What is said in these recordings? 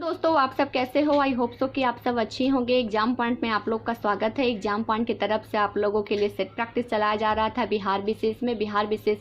दोस्तों, आप सब कैसे हो? आई होप सो कि आप सब अच्छी होंगे। एग्जाम पॉइंट में आप लोग का स्वागत है। एग्जाम पॉइंट की तरफ से आप लोगों के लिए सेट प्रैक्टिस चलाया जा रहा था बिहार विशेष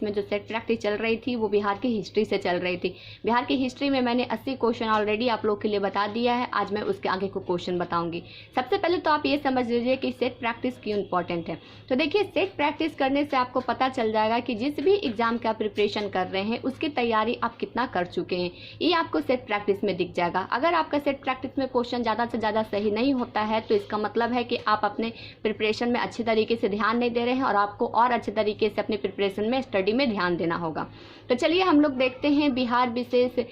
में जो सेट प्रैक्टिस चल रही थी वो बिहार की हिस्ट्री से चल रही थी। बिहार की हिस्ट्री में मैंने 80 क्वेश्चन ऑलरेडी आप लोग के लिए बता दिया है। आज मैं उसके आगे को क्वेश्चन बताऊंगी। सबसे पहले तो आप ये समझ लीजिए कि सेट प्रैक्टिस क्यों इंपॉर्टेंट है। तो देखिए, सेट प्रैक्टिस करने से आपको पता चल जाएगा कि जिस भी एग्जाम का प्रिपरेशन कर रहे हैं उसकी तैयारी आप कितना कर चुके हैं, ये आपको सेट प्रैक्टिस में दिख जाएगा। अगर आपका सेट प्रैक्टिस में क्वेश्चन ज़्यादा से ज़्यादा सही नहीं होता है तो इसका मतलब है कि आप अपने प्रिपरेशन में अच्छी तरीके से ध्यान नहीं दे रहे हैं और आपको और अच्छे तरीके से अपने प्रिपरेशन में स्टडी में ध्यान देना होगा। तो चलिए हम लोग देखते हैं बिहार विशेष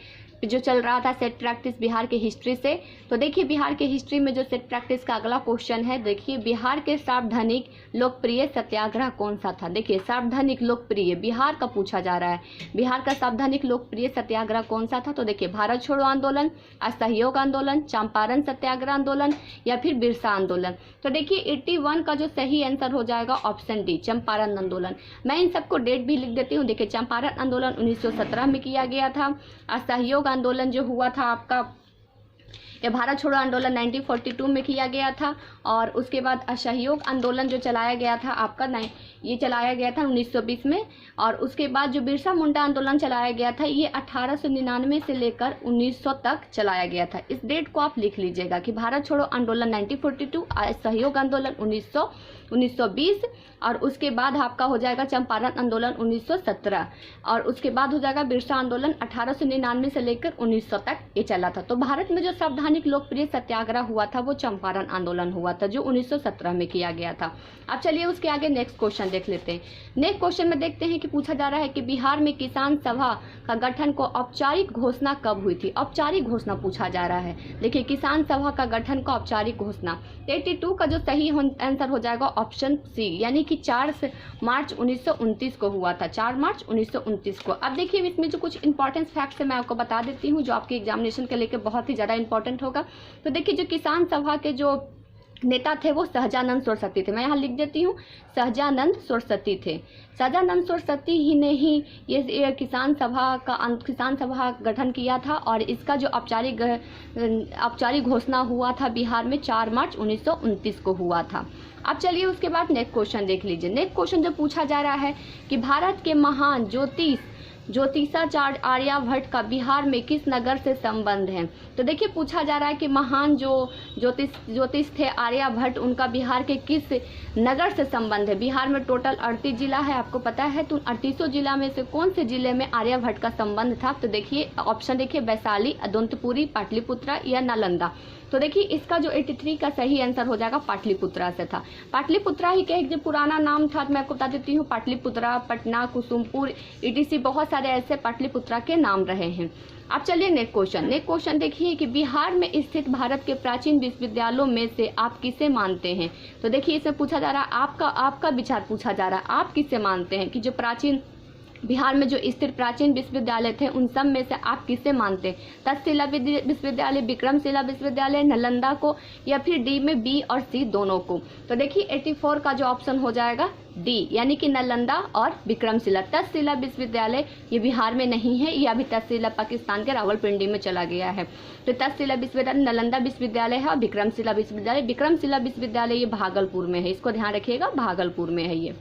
जो चल रहा था सेट प्रैक्टिस बिहार के हिस्ट्री से। तो देखिए, बिहार के हिस्ट्री में जो सेट प्रैक्टिस का अगला क्वेश्चन है, देखिए बिहार के सार्वधानिक लोकप्रिय सत्याग्रह कौन सा था। देखिए, सार्वधानिक लोकप्रिय बिहार का पूछा जा रहा है। बिहार का सार्वधानिक लोकप्रिय सत्याग्रह कौन सा था? तो देखिए, भारत छोड़ो आंदोलन, असहयोग आंदोलन, चंपारण सत्याग्रह आंदोलन या फिर बिरसा आंदोलन। तो देखिए 81 का जो सही आंसर हो जाएगा ऑप्शन डी, चंपारण आंदोलन। मैं इन सबको डेट भी लिख देती हूँ। देखिए, चंपारण आंदोलन 1917 में किया गया था। असहयोग आंदोलन जो हुआ था आपका, ये भारत छोड़ो आंदोलन 1942 में किया गया था। और उसके बाद असहयोग आंदोलन जो चलाया गया था आपका ये चलाया गया था 1920 में। और उसके बाद जो बिरसा मुंडा आंदोलन चलाया गया था ये 1899 से लेकर 1900 तक चलाया गया था। इस डेट को आप लिख लीजिएगा कि भारत छोड़ो आंदोलन 1942, असहयोग आंदोलन 1920 और उसके बाद आपका हो जाएगा चंपारण आंदोलन 1917 और उसके बाद हो जाएगा बिरसा आंदोलन 1899 से लेकर 1900 तक ये चला था। तो भारत में जो सार्वधानिक लोकप्रिय सत्याग्रह हुआ था वो चंपारण आंदोलन हुआ था जो 1917 में किया गया था। अब चलिए उसके आगे नेक्स्ट क्वेश्चन देख लेते हैं। नेक्स्ट क्वेश्चन में देखते हैं कि पूछा जा रहा है कि बिहार में किसान सभा का गठन को औपचारिक घोषणा कब हुई थी। औपचारिक घोषणा पूछा जा रहा है। देखिए, किसान सभा का गठन को औपचारिक घोषणा 82 का जो सही आंसर हो जाएगा ऑप्शन सी, यानी कि 4 मार्च 1929 को हुआ था। 4 मार्च 1929 को। अब देखिए, इसमें जो कुछ इंपॉर्टेंट फैक्ट्स है मैं आपको बता देती हूँ जो आपके एग्जामिनेशन के लेकर बहुत ही ज़्यादा इंपॉर्टेंट होगा। तो देखिए, जो किसान सभा के जो नेता थे वो सहजानंद सरस्वती थे। मैं यहाँ लिख देती हूँ, सहजानंद सरस्वती थे। सहजानंद सरस्वती ही ने ही ये किसान सभा गठन किया था और इसका जो औपचारिक घोषणा हुआ था बिहार में 4 मार्च 1929 को हुआ था। अब चलिए उसके बाद नेक्स्ट क्वेश्चन देख लीजिए। नेक्स्ट क्वेश्चन जो पूछा जा रहा है कि भारत के महान ज्योतिषाचार्य आर्यभट्ट का बिहार में किस नगर से संबंध है। तो देखिए, पूछा जा रहा है कि महान जो ज्योतिष थे आर्यभट्ट, उनका बिहार के किस नगर से संबंध है। बिहार में टोटल 38 जिला है, आपको पता है। तो 38 जिला में से कौन से जिले में आर्यभट्ट का संबंध था? तो देखिए ऑप्शन देखिए, वैशाली, अदंतपुरी, पाटलिपुत्रा या नालंदा। तो देखिए इसका जो 83 का सही आंसर हो जाएगा पाटलिपुत्रा से था। पाटलिपुत्रा ही का एक जो पुराना नाम था, मैं आपको बता देती हूँ, पाटलिपुत्रा, पटना, कुसुमपुर, ईटीसी बहुत सारे ऐसे पाटलिपुत्रा के नाम रहे हैं। अब चलिए नेक्स्ट क्वेश्चन देखिए कि बिहार में स्थित भारत के प्राचीन विश्वविद्यालयों में से आप किसे मानते हैं। तो देखिए इसमें पूछा जा रहा है, आपका विचार पूछा जा रहा है, आप किसे मानते हैं कि जो बिहार में जो स्थित प्राचीन विश्वविद्यालय थे उन सब में से आप किसे मानते हैं। तक्षशिला विश्वविद्यालय, विक्रमशिला विश्वविद्यालय, नालंदा को या फिर डी में बी और सी दोनों को। तो देखिए 84 का जो ऑप्शन हो जाएगा डी, यानी कि नालंदा और विक्रमशिला। तक्षशिला विश्वविद्यालय ये बिहार में नहीं है, ये अभी तक्षशिला पाकिस्तान के रावलपिंडी में चला गया है। तो तक्षशिला विश्वविद्यालय नालंदा विश्वविद्यालय है और विक्रमशिला विश्वविद्यालय ये भागलपुर में है। इसको ध्यान रखिएगा, भागलपुर में है ये।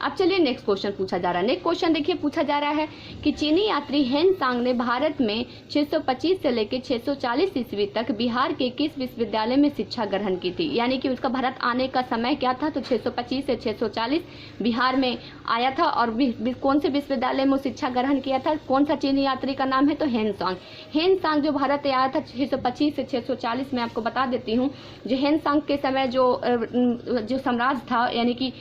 अब चलिए नेक्स्ट क्वेश्चन पूछा जा रहा है। नेक्स्ट क्वेश्चन देखिए, पूछा जा रहा है कि चीनी यात्री हेन सांग ने भारत में 625 से लेकर 640 ईस्वी तक बिहार के किस विश्वविद्यालय में शिक्षा ग्रहण की थी। यानी कि उसका भारत आने का समय क्या था? तो 625 से 640 बिहार में आया था और कौन से विश्वविद्यालय में शिक्षा ग्रहण किया था? कौन सा चीनी यात्री का नाम है? तो हेन सांग जो भारत आया था 625 से 640 में। आपको बता देती हूँ, जो हेन सांग के समय जो सम्राट था, यानी कि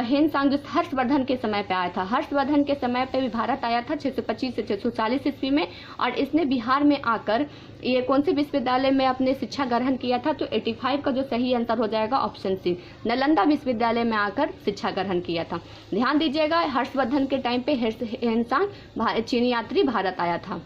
हेन सांग जो हर्षवर्धन के समय पे आया था। हर्षवर्धन के समय पे भी भारत आया था 625 से 640 ईस्वी में और इसने बिहार में आकर ये कौन से विश्वविद्यालय में अपने शिक्षा ग्रहण किया था? तो 85 का जो सही आंसर हो जाएगा ऑप्शन सी, नालंदा विश्वविद्यालय में आकर शिक्षा ग्रहण किया था। ध्यान दीजिएगा, हर्षवर्धन के टाइम पे हेन सांग चीनी यात्री भारत आया था।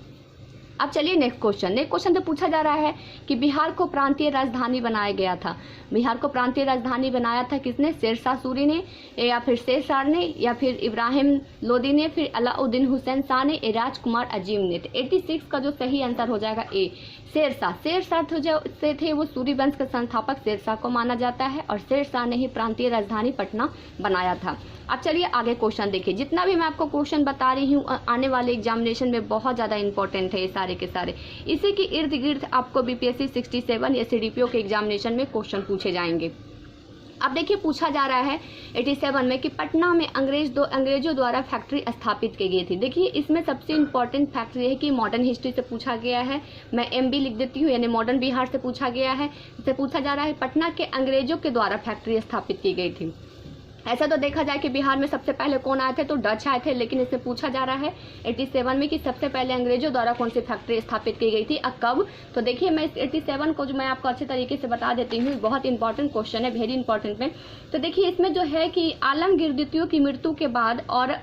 अब चलिए नेक्स्ट क्वेश्चन तो पूछा जा रहा है कि बिहार को प्रांतीय राजधानी बनाया गया था। बिहार को प्रांतीय राजधानी बनाया था किसने? शेरशाह सूरी ने या फिर शेरशाह ने या फिर इब्राहिम लोदी ने, फिर अलाउद्दीन हुसैन शाह ने, राजकुमार अजीम ने। तो 86 का जो सही आंसर हो जाएगा ए, शेरशाह, शेरशाह जो से थे वो सूर्यवंश के संस्थापक शेरशाह को माना जाता है और शेरशाह ने ही प्रांतीय राजधानी पटना बनाया था। अब चलिए आगे क्वेश्चन देखिए। जितना भी मैं आपको क्वेश्चन बता रही हूँ आने वाले एग्जामिनेशन में बहुत ज़्यादा इंपॉर्टेंट है ये सारे के सारे। इसी के इर्द गिर्द आपको बीपीएससी 67 या सीडीपीओ के एग्जामिनेशन में क्वेश्चन पूछे जाएंगे। अब देखिए पूछा जा रहा है 87 में कि पटना में अंग्रेजों द्वारा फैक्ट्री स्थापित की गई थी। देखिए इसमें सबसे इम्पोर्टेंट फैक्ट्री है कि मॉडर्न हिस्ट्री से पूछा गया है, मैं MB लिख देती हूँ, यानी मॉडर्न बिहार से पूछा गया है। इससे पूछा जा रहा है पटना के अंग्रेजों के द्वारा फैक्ट्री स्थापित की गई थी। ऐसा तो देखा जाए कि बिहार में सबसे पहले कौन आए थे, तो डच आए थे, लेकिन इससे पूछा जा रहा है 87 में कि सबसे पहले अंग्रेजों द्वारा कौन सी फैक्ट्री स्थापित की गई थी और कब। तो देखिए मैं इस 87 को जो मैं आपको अच्छे तरीके से बता देती हूँ, बहुत इंपॉर्टेंट क्वेश्चन है, वेरी इंपॉर्टेंट में। तो देखिए इसमें जो है कि आलमगीर द्वितीय की मृत्यु के बाद और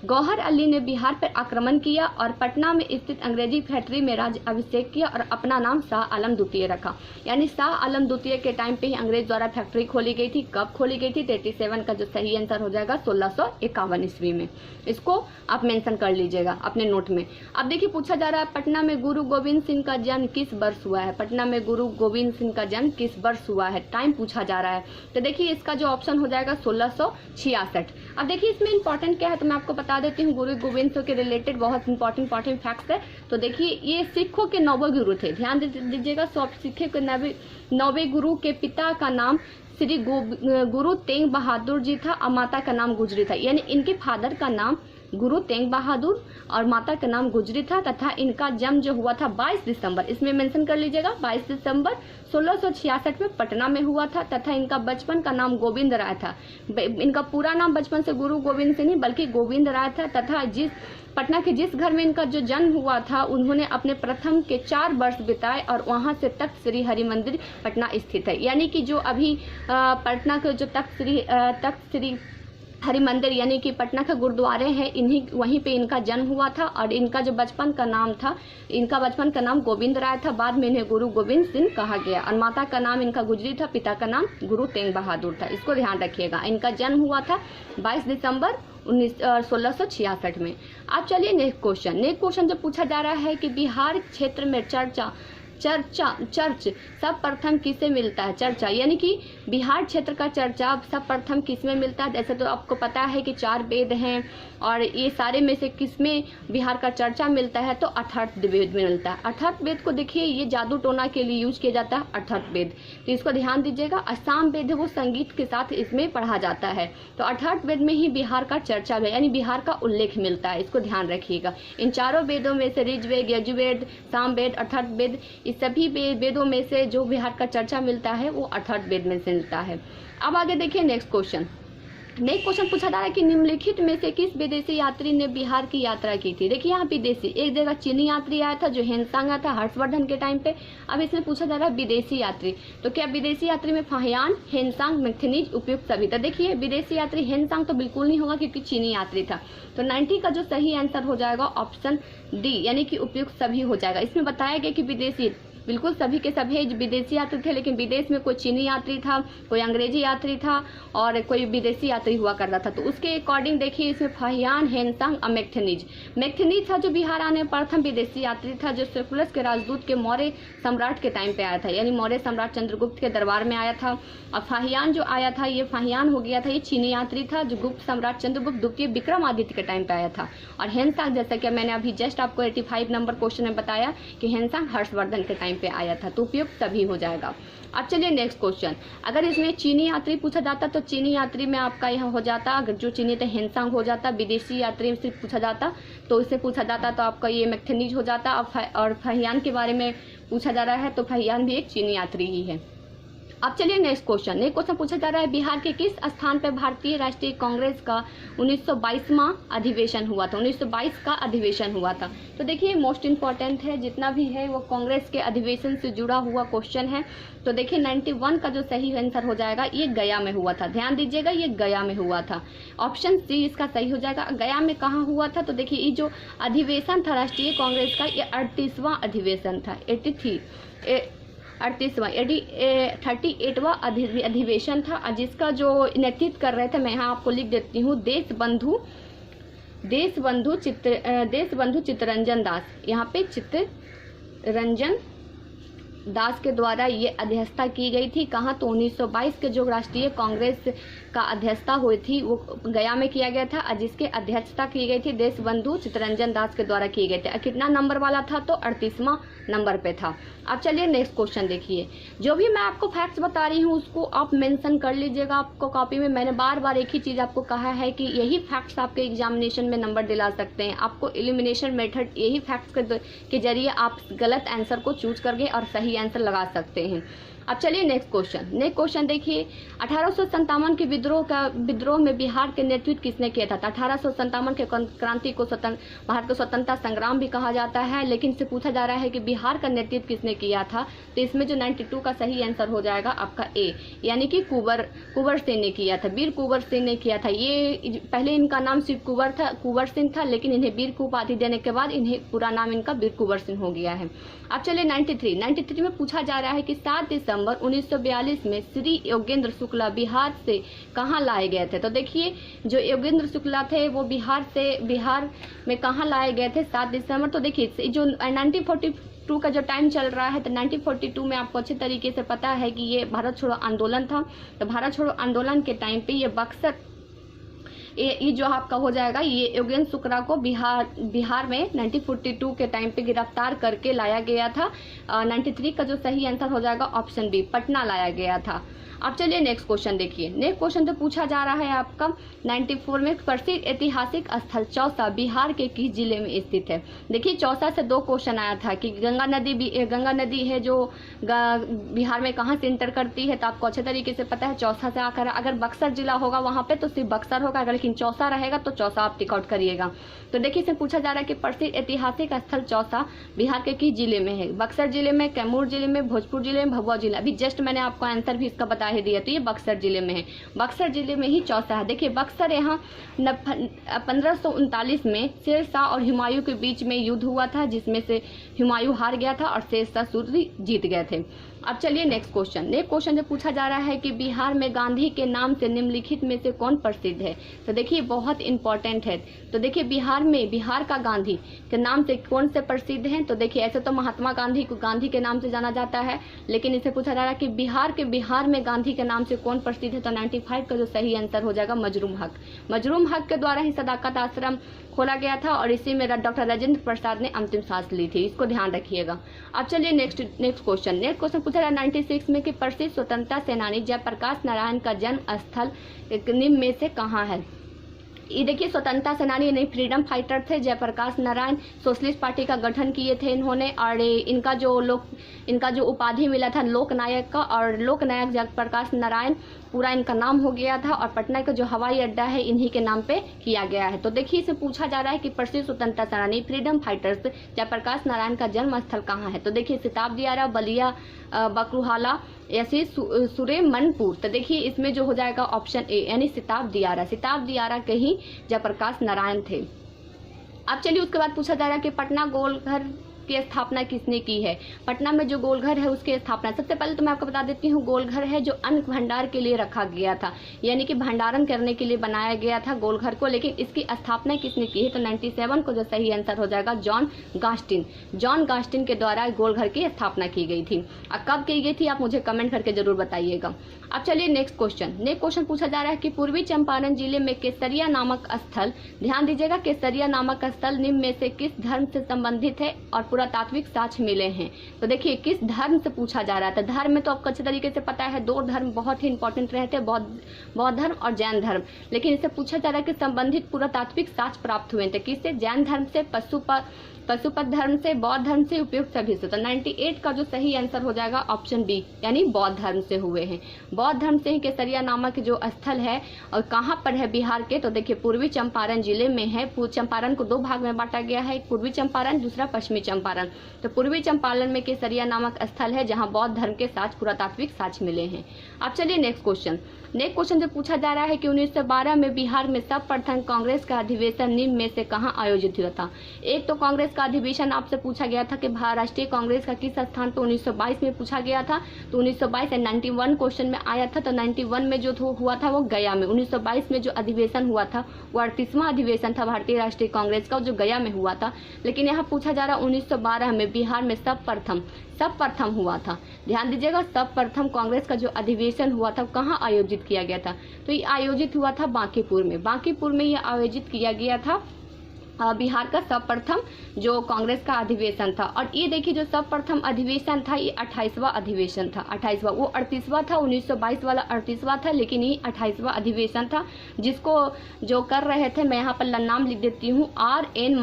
गौहर अली ने बिहार पर आक्रमण किया और पटना में स्थित अंग्रेजी फैक्ट्री में राज अभिषेक किया और अपना नाम शाह आलम द्वितीय रखा। यानी शाह आलम द्वितीय के टाइम पे ही अंग्रेज द्वारा फैक्ट्री खोली गई थी। कब खोली गई थी? 87 का जो सही आंसर हो जाएगा 1651 ईस्वी में। इसको आप मेंशन कर लीजिएगा अपने नोट में। अब देखिए पूछा जा रहा है पटना में गुरु गोविंद सिंह का जन्म किस वर्ष हुआ है। पटना में गुरु गोविंद सिंह का जन्म किस वर्ष हुआ है, टाइम पूछा जा रहा है। तो देखिए इसका जो ऑप्शन हो जाएगा 1666। अब देखिए इसमें इंपॉर्टेंट क्या है तो मैं आपको बता देती हूँ। गुरु गोविंद सिंह के रिलेटेड बहुत इंपॉर्टेंट फैक्ट्स है। तो देखिए ये सिखों के 9वें गुरु थे, ध्यान दीजिएगा। सिखों के 9वें गुरु के पिता का नाम श्री गुरु तेग बहादुर जी था और माता का नाम गुजरी था। यानी इनके फादर का नाम गुरु तेग बहादुर और माता का नाम गुजरी था तथा इनका जन्म जो हुआ था 22 दिसंबर, इसमें मेंशन कर लीजिएगा, 22 दिसंबर 1666 में पटना में हुआ था तथा इनका बचपन का नाम गोविंद राय था। इनका पूरा नाम बचपन से गुरु गोविंद सिंह नहीं बल्कि गोविंद राय था तथा पटना के जिस घर में इनका जो जन्म हुआ था उन्होंने अपने प्रथम के 4 वर्ष बिताए और वहां से तख्त श्री हरि मंदिर पटना स्थित है। यानी कि जो अभी पटना के जो तख्त श्री हरि मंदिर यानी कि पटना के गुरुद्वारे हैं, इन्हीं वहीं पे इनका जन्म हुआ था और इनका जो बचपन का नाम था, इनका बचपन का नाम गोविंद राय था, बाद में इन्हें गुरु गोविंद सिंह कहा गया और माता का नाम इनका गुजरी था, पिता का नाम गुरु तेग बहादुर था। इसको ध्यान रखिएगा। इनका जन्म हुआ था 22 दिसंबर 1666 में। अब चलिए नेक्स्ट क्वेश्चन जो पूछा जा रहा है कि बिहार क्षेत्र में चर्च सब प्रथम किसे मिलता है। चर्चा यानी कि बिहार क्षेत्र का चर्चा सब प्रथम किस में मिलता है। जैसे तो आपको पता है कि 4 वेद हैं और ये सारे में से किस में बिहार का चर्चा मिलता है, तो अथर्व वेद में मिलता है। अथर्व वेद को देखिए ये जादू टोना के लिए यूज किया जाता है अथर्व वेद, तो इसको ध्यान दीजिएगा। असम वेद वो संगीत के साथ इसमें पढ़ा जाता है, तो अथर्व वेद में ही बिहार का चर्चा है यानी बिहार का उल्लेख मिलता है, इसको ध्यान रखिएगा। इन चारों वेदों में से ऋग्वेद, यजुर्वेद, सामवेद, अथर्व वेद, इस सभी वेदों में से जो बिहार का चर्चा मिलता है वो अथर्व वेद में से मिलता है। अब आगे देखिए नेक्स्ट क्वेश्चन पूछा जा रहा है कि निम्नलिखित में से किस विदेशी यात्री ने बिहार की यात्रा की थी। देखिए यहाँ विदेशी, एक जगह चीनी यात्री आया था जो हेनसांग आया था हर्षवर्धन के टाइम पे। अब इसमें पूछा जा रहा है विदेशी यात्री, तो क्या विदेशी यात्री में फाहियान, हेनसांग, मैक्थिनीज उपयुक्त सभी था। देखिए विदेशी यात्री हेनसांग तो बिल्कुल नहीं होगा क्योंकि चीनी यात्री था, तो 90 का जो सही आंसर हो जाएगा ऑप्शन डी यानी कि उपयुक्त सभी हो जाएगा। इसमें बताया गया कि विदेशी बिल्कुल सभी के सभी विदेशी यात्री थे, लेकिन विदेश में कोई चीनी यात्री था, कोई अंग्रेजी यात्री था और कोई विदेशी यात्री हुआ करता था। तो उसके अकॉर्डिंग देखिए इसमें फाहियान, हेनसांग और मैक्थिनीज था जो बिहार आने प्रथम विदेशी यात्री था, जो सेकुलस के राजदूत के मौर्य सम्राट के टाइम पे आया था, यानी मौर्य सम्राट चंद्रगुप्त के दरबार में आया था। और फाहियान जो आया था ये फाहियान हो गया था, ये चीनी यात्री था जो गुप्त सम्राट चंद्रगुप्त द्वितीय विक्रमादित्य के टाइम पे आया था। और हेनसांग जैसा कि मैंने अभी जस्ट आपको 85 नंबर क्वेश्चन में बताया कि हेनसांग हर्षवर्धन के टाइम पे आया था, तो उपयुक्त सभी हो जाएगा। अब चलिए नेक्स्ट क्वेश्चन, अगर इसमें चीनी यात्री पूछा जाता तो चीनी यात्री में आपका यहाँ हो जाता, अगर जो चीनी थे हेनसांग हो जाता, विदेशी यात्री से पूछा जाता तो इससे पूछा जाता तो आपका ये मैक्थिनीज हो जाता। और फाहियान के बारे में पूछा जा रहा है तो फाहियान भी एक चीनी यात्री ही है। अब चलिए नेक्स्ट क्वेश्चन पूछा जा रहा है बिहार के किस स्थान पर भारतीय राष्ट्रीय कांग्रेस का 1922वां अधिवेशन हुआ था। 1922 का अधिवेशन हुआ था। तो देखिए मोस्ट इंपॉर्टेंट है, जितना भी है वो कांग्रेस के अधिवेशन से जुड़ा हुआ क्वेश्चन है। तो देखिए 91 का जो सही आंसर हो जाएगा ये गया में हुआ था, ध्यान दीजिएगा ये गया में हुआ था। ऑप्शन सी इसका सही हो जाएगा। गया में कहाँ हुआ था, तो देखिए ये जो अधिवेशन था राष्ट्रीय कांग्रेस का ये 38वां अधिवेशन था, 38वां अधिवेशन था, जिसका जो नेतृत्व कर रहे थे, मैं यहाँ आपको लिख देती हूँ, देशबंधु चित्तरंजन दास। यहाँ पे चित्तरंजन दास के द्वारा ये अध्यक्षता की गई थी। कहाँ? तो 1922 के जो राष्ट्रीय कांग्रेस का अध्यक्षता हुई थी वो गया में किया गया था और जिसके अध्यक्षता की गई थी देशबंधु चित्तरंजन दास के द्वारा किए गए थे। कितना नंबर वाला था? तो 38वां नंबर पे था। अब चलिए नेक्स्ट क्वेश्चन देखिए। जो भी मैं आपको फैक्ट्स बता रही हूँ उसको आप मेंशन कर लीजिएगा आपको कॉपी में। मैंने बार बार एक ही चीज़ आपको कहा है कि यही फैक्ट्स आपके एग्जामिनेशन में नंबर दिला सकते हैं। आपको एलिमिनेशन मेथड यही फैक्ट्स के जरिए आप गलत आंसर को चूज करके और सही आंसर लगा सकते हैं। अब चलिए नेक्स्ट क्वेश्चन देखिए। 1857 के विद्रोह में बिहार के नेतृत्व किसने किया था? 1857 के क्रांति को भारत का स्वतंत्रता संग्राम भी कहा जाता है, लेकिन इससे पूछा जा रहा है कि बिहार का नेतृत्व किसने किया था। तो इसमें जो 92 का सही आंसर हो जाएगा आपका ए, यानी कि कुंवर सिंह ने किया था। वीर कुंवर सिंह ने किया था। ये पहले इनका नाम सिर्फ कुंवर सिंह था, लेकिन इन्हें वीर की उपाधि देने के बाद इन्हें पूरा नाम इनका वीर कुंवर सिंह हो गया है। अब चलिए 93 में पूछा जा रहा है कि 7 दिसंबर 1942 में श्री योगेंद्र शुक्ला बिहार से कहाँ लाए गए थे। तो देखिए जो योगेंद्र शुक्ला थे वो बिहार में कहाँ लाए गए थे 7 दिसंबर। तो देखिए जो 1942 का जो टाइम चल रहा है तो 1942 में आपको अच्छे तरीके से पता है कि ये भारत छोड़ो आंदोलन था। तो भारत छोड़ो आंदोलन के टाइम पे ये बक्सर ये जो आपका हो जाएगा ये योगेंद्र शुक्ला को बिहार में 1942 के टाइम पे गिरफ्तार करके लाया गया था। 93 का जो सही आंसर हो जाएगा ऑप्शन बी, पटना लाया गया था। अब चलिए नेक्स्ट क्वेश्चन देखिए। नेक्स्ट क्वेश्चन तो पूछा जा रहा है आपका 94 में प्रसिद्ध ऐतिहासिक स्थल चौसा बिहार के किस जिले में स्थित है। देखिए चौसा से 2 क्वेश्चन आया था कि गंगा नदी है जो बिहार में कहाँ से इंटर करती है। तो आपको अच्छे तरीके से पता है चौसा से आकर अगर बक्सर जिला होगा वहाँ पे तो सिर्फ बक्सर होगा, अगर लेकिन चौसा रहेगा तो चौसा आप टिक आउट करिएगा। तो देखिए इसमें पूछा जा रहा है कि प्रसिद्ध ऐतिहासिक स्थल चौसा बिहार के किस जिले में है। बक्सर जिले में, कैमूर जिले में, भोजपुर जिले में, भभुआ जिला। अभी जस्ट मैंने आपको आंसर भी इसका बता ही दिया। तो ये बक्सर जिले में है, बक्सर जिले में ही चौसा है। देखिए बक्सर यहाँ 1539 में शेर शाह और हुमायूं के बीच में युद्ध हुआ था, जिसमें से हुमायूं हार गया था और शेर शाह सूरी जीत गए थे। अब चलिए नेक्स्ट क्वेश्चन जो पूछा जा रहा है कि बिहार में गांधी के नाम से निम्नलिखित में से कौन प्रसिद्ध है। तो देखिए बहुत इंपॉर्टेंट है। तो देखिए बिहार का गांधी के नाम से कौन से प्रसिद्ध हैं। तो देखिए ऐसे तो महात्मा गांधी को गांधी के नाम से जाना जाता है, लेकिन इसे पूछा जा रहा है कि बिहार में गांधी के नाम से कौन प्रसिद्ध है। तो 95 का जो सही आंसर हो जाएगा मजरूम हक के द्वारा ही सदाकत आश्रम खोला गया था और इसी में डॉक्टर राजेंद्र प्रसाद ने अंतिम सांस ली थी। इसको ध्यान रखिएगा। अब चलिए नेक्स्ट क्वेश्चन पूछा रहा 96 में कि प्रसिद्ध स्वतंत्रता सेनानी जयप्रकाश नारायण का जन्म स्थल निम्न में से कहाँ है। ये देखिए स्वतंत्रता सेनानी नहीं, फ्रीडम फाइटर थे जयप्रकाश नारायण। सोशलिस्ट पार्टी का गठन किए थे इन्होंने और इनका जो उपाधि मिला था लोकनायक का, और लोकनायक जयप्रकाश नारायण पूरा इनका नाम हो गया था और पटना का जो हवाई अड्डा है इन्हीं के नाम पे किया गया है। तो देखिए इसे पूछा जा रहा है कि प्रसिद्ध स्वतंत्रता सेनानी फ्रीडम फाइटर्स जयप्रकाश नारायण का जन्म स्थल कहाँ है। तो देखिए सिताब दियारा, बलिया, बकरूहाला, ऐसे सुरेमनपुर। तो देखिए इसमें जो हो जाएगा ऑप्शन ए, यानी सिताब दियारा के ही जयप्रकाश नारायण थे। अब चलिए उसके बाद पूछा जा रहा है कि पटना गोलघर की स्थापना किसने की है। पटना में जो गोलघर है उसकी स्थापना, सबसे पहले तो मैं आपको बता देती हूँ, गोलघर है जो अन्न भंडार के लिए रखा गया था, यानी कि भंडारण करने के लिए बनाया गया था गोलघर को। लेकिन इसकी स्थापना किसने की है। तो 97 को जो सही आंसर हो जाएगा जॉन गास्टिन के द्वारा गोलघर की स्थापना की गई थी। अब कब की गई थी आप मुझे कमेंट करके जरूर बताइएगा। अब चलिए नेक्स्ट क्वेश्चन पूछा जा रहा है कि पूर्वी चंपारण जिले में केसरिया नामक स्थल, ध्यान दीजिएगा, केसरिया नामक स्थल निम्न में से किस धर्म से संबंधित है और पुरातात्विक साक्ष्य मिले हैं। तो देखिए किस धर्म से पूछा जा रहा था। धर्म में तो आपको अच्छे तरीके से पता है 2 धर्म बहुत ही इंपॉर्टेंट रहते हैं, बौद्ध धर्म और जैन धर्म। लेकिन इससे पूछा जा रहा है कि संबंधित पुरातात्विक साक्ष्य प्राप्त हुए थे किससे, जैन धर्म से, पशुपत धर्म से, बौद्ध धर्म से, उपयुक्त सभी से। तो 98 का जो सही आंसर हो जाएगा ऑप्शन बी, यानी बौद्ध धर्म से हुए हैं। बौद्ध धर्म से ही केसरिया नामक जो स्थल है और कहाँ पर है बिहार के। तो देखिए पूर्वी चंपारण जिले में है। चंपारण को 2 भाग में बांटा गया है, एक पूर्वी चंपारण, दूसरा पश्चिमी चंपारण। तो पूर्वी चंपारण में केसरिया नामक स्थल है जहाँ बौद्ध धर्म के साक्ष्य, पुरातात्विक साक्ष्य मिले हैं। अब चलिए नेक्स्ट क्वेश्चन जो पूछा जा रहा है कि 1912 में बिहार में सर्वप्रथम कांग्रेस का अधिवेशन निम्न में से कहाँ आयोजित हुआ था। एक तो कांग्रेस कांग्रेस का अधिवेशन आपसे पूछा गया था कि राष्ट्रीय कांग्रेस का किस स्थान पर 1922 में पूछा गया था, तो 1922 एंड 91 क्वेश्चन में आया था। तो 91 में जो हुआ था वो गया में, 1922 में जो अधिवेशन हुआ था वो 38वां अधिवेशन था भारतीय राष्ट्रीय कांग्रेस का, जो गया में हुआ था। लेकिन यहाँ पूछा जा रहा 1912 में बिहार में सर्वप्रथम हुआ था। ध्यान दीजिएगा, सर्वप्रथम कांग्रेस का जो अधिवेशन हुआ था कहाँ आयोजित किया गया था, तो ये आयोजित हुआ था बांकीपुर में ये आयोजित किया गया था। बिहार का सर्वप्रथम जो कांग्रेस का अधिवेशन था। और ये देखिए जो सर्वप्रथम अधिवेशन था ये 28वां अधिवेशन था, 28वां, वो 38वां था, 1922 वाला 38वां था, लेकिन ये 28वां अधिवेशन था, जिसको जो कर रहे थे, मैं यहाँ पर नाम लिख देती हूँ, R.N.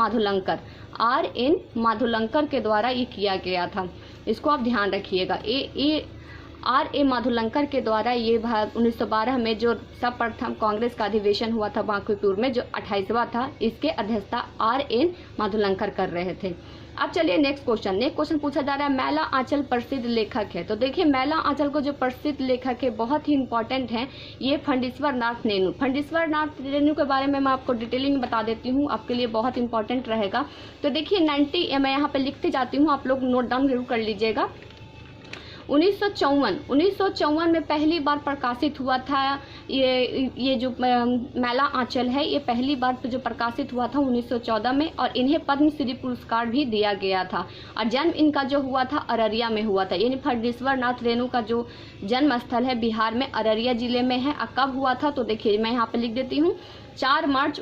माधुलंकर के द्वारा ये किया गया था। इसको आप ध्यान रखिएगा, R.A. माधुलंकर के द्वारा ये 1912 में जो सर्वप्रथम कांग्रेस का अधिवेशन हुआ था बांकीपुर में, जो 28वां था, इसके अध्यक्षता R.N. माधुलंकर कर रहे थे। अब चलिए नेक्स्ट क्वेश्चन पूछा जा रहा है, मैला आंचल प्रसिद्ध लेखक है। तो देखिए मैला आंचल को जो प्रसिद्ध लेखक है, बहुत ही इंपॉर्टेंट है, ये फंडीश्वर नाथ रेणु के बारे में मैं आपको डिटेलिंग बता देती हूँ, आपके लिए बहुत इंपॉर्टेंट रहेगा। तो देखिए 90, मैं यहाँ पे लिखते जाती हूँ, आप लोग नोट डाउन जरूर कर लीजिएगा। 1954 में पहली बार प्रकाशित हुआ था ये जो मैला आंचल है, ये पहली बार जो प्रकाशित हुआ था 1914 में, और इन्हें पद्मश्री पुरस्कार भी दिया गया था। और जन्म इनका जो हुआ था अररिया में हुआ था, यानी फंडीश्वर नाथ रेणु का जो जन्म स्थल है बिहार में अररिया जिले में है। और कब हुआ था, तो देखिए मैं यहाँ पे लिख देती हूँ, 4 मार्च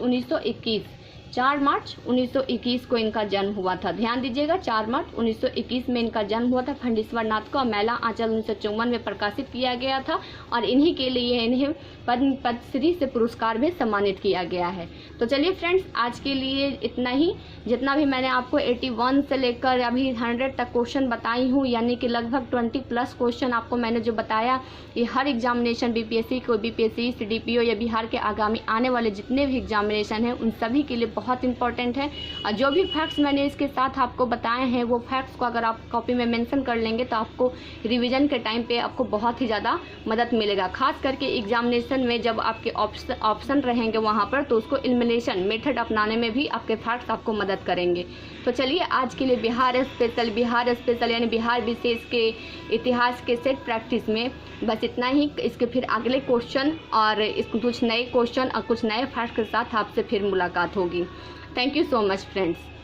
1921 को इनका जन्म हुआ था। ध्यान दीजिएगा, 4 मार्च 1921 में इनका जन्म हुआ था फंडीश्वर नाथ को। मैला आंचल 1954 में प्रकाशित किया गया था, और इन्हीं के लिए इन्हें पद्मश्री से पुरस्कार भी सम्मानित किया गया है। तो चलिए फ्रेंड्स, आज के लिए इतना ही। जितना भी मैंने आपको 81 से लेकर अभी 100 तक क्वेश्चन बताई हूँ, यानी कि लगभग 20+ क्वेश्चन आपको मैंने जो बताया, ये हर एग्जामिनेशन BPSC CDPO या बिहार के आगामी आने वाले जितने भी एग्जामिनेशन हैं उन सभी के लिए बहुत इंपॉर्टेंट है। और जो भी फैक्ट्स मैंने इसके साथ आपको बताए हैं, वो फैक्ट्स को अगर आप कॉपी में मेंशन कर लेंगे तो आपको रिवीजन के टाइम पे आपको बहुत ही ज़्यादा मदद मिलेगा। खास करके एग्जामिनेशन में जब आपके ऑप्शन रहेंगे वहाँ पर, तो उसको एलिमिनेशन मेथड अपनाने में भी आपके फैक्ट्स आपको मदद करेंगे। तो चलिए आज के लिए बिहार स्पेशल यानी बिहार विशेष के इतिहास के सेट प्रैक्टिस में बस इतना ही। इसके फिर अगले क्वेश्चन और कुछ नए क्वेश्चन और कुछ नए फैक्ट के साथ आपसे फिर मुलाकात होगी। Thank you so much friends.